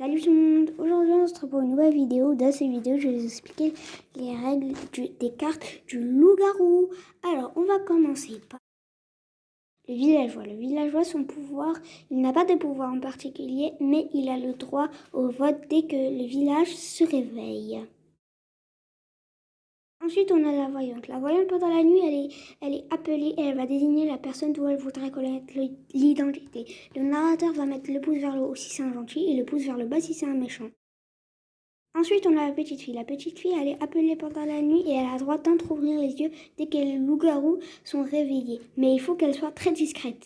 Salut tout le monde, aujourd'hui on se retrouve pour une nouvelle vidéo. Dans cette vidéo je vais vous expliquer les règles des cartes du loup-garou. Alors on va commencer par le villageois. Le villageois, son pouvoir, il n'a pas de pouvoir en particulier, mais il a le droit au vote dès que le village se réveille. Ensuite, on a la voyante. La voyante, pendant la nuit, elle est appelée et elle va désigner la personne dont elle voudrait connaître l'identité. Le narrateur va mettre le pouce vers le haut si c'est un gentil et le pouce vers le bas si c'est un méchant. Ensuite, on a la petite fille. La petite fille, elle est appelée pendant la nuit et elle a le droit d'entrouvrir les yeux dès que les loups-garous sont réveillés. Mais il faut qu'elle soit très discrète.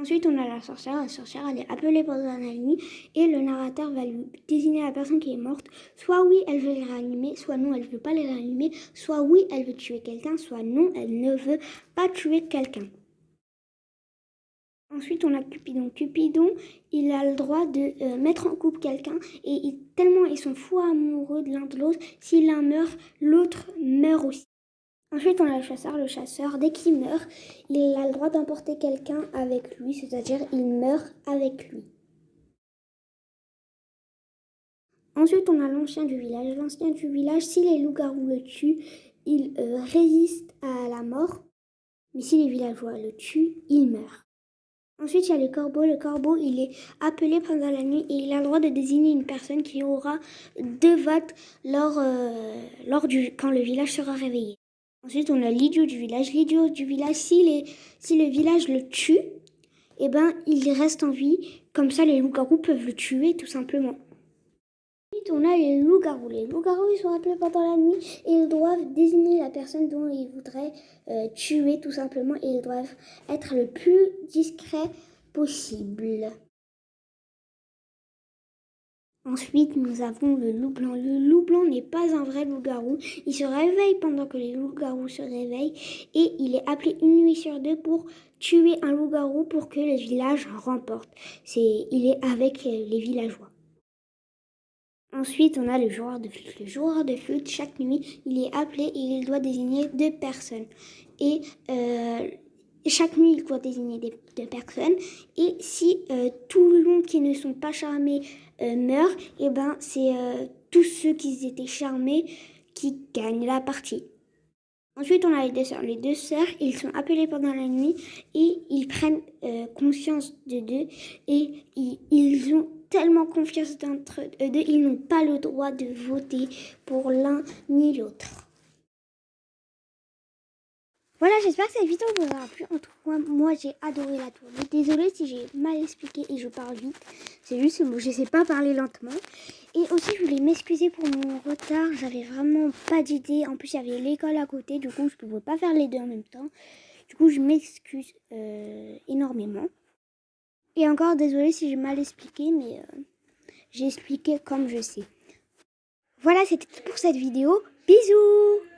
Ensuite, on a la sorcière. La sorcière, elle est appelée pendant la nuit et le narrateur va lui désigner la personne qui est morte. Soit oui, elle veut les réanimer, soit non, elle ne veut pas les réanimer. Soit oui, elle veut tuer quelqu'un, soit non, elle ne veut pas tuer quelqu'un. Ensuite, on a Cupidon. Cupidon, il a le droit de mettre en couple quelqu'un et tellement ils sont fous amoureux de l'un de l'autre, si l'un meurt, l'autre meurt aussi. Ensuite, on a le chasseur. Le chasseur, dès qu'il meurt, il a le droit d'emporter quelqu'un avec lui, c'est-à-dire il meurt avec lui. Ensuite, on a l'ancien du village. L'ancien du village, si les loups-garous le tuent, il résiste à la mort, mais si les villageois le tuent, il meurt. Ensuite, il y a le corbeau. Le corbeau, il est appelé pendant la nuit et il a le droit de désigner une personne qui aura 2 votes quand le village sera réveillé. Ensuite, on a l'idiot du village. L'idiot du village, si le village le tue, eh ben, il reste en vie. Comme ça, les loups-garous peuvent le tuer tout simplement. Ensuite, on a les loups-garous. Les loups-garous, ils sont appelés pendant la nuit et ils doivent désigner la personne dont ils voudraient tuer tout simplement et ils doivent être le plus discret possible. Ensuite, nous avons le loup blanc. Le loup blanc n'est pas un vrai loup-garou. Il se réveille pendant que les loups-garous se réveillent et il est appelé une nuit sur 2 pour tuer un loup-garou pour que le village remporte. Il est avec les villageois. Ensuite, on a le joueur de flûte. Le joueur de flûte, chaque nuit, il est appelé et il doit désigner 2 personnes. Et chaque nuit, il doit désigner 2 personnes. Et si tout le monde qui ne sont pas charmés meurt, et ben c'est tous ceux qui étaient charmés qui gagnent la partie. Ensuite, on a les 2 sœurs. Les 2 sœurs, ils sont appelés pendant la nuit et ils prennent conscience d'eux et ils ont tellement confiance d'entre eux, ils n'ont pas le droit de voter pour l'un ni l'autre. Voilà, j'espère que cette vidéo vous aura plu. En tout cas, moi j'ai adoré la tournée. Désolée si j'ai mal expliqué et je parle vite. C'est juste que je ne sais pas parler lentement. Et aussi, je voulais m'excuser pour mon retard. J'avais vraiment pas d'idée. En plus, il y avait l'école à côté. Du coup, je ne pouvais pas faire les deux en même temps. Du coup, je m'excuse énormément. Et encore, désolée si j'ai mal expliqué, mais j'ai expliqué comme je sais. Voilà, c'était tout pour cette vidéo. Bisous!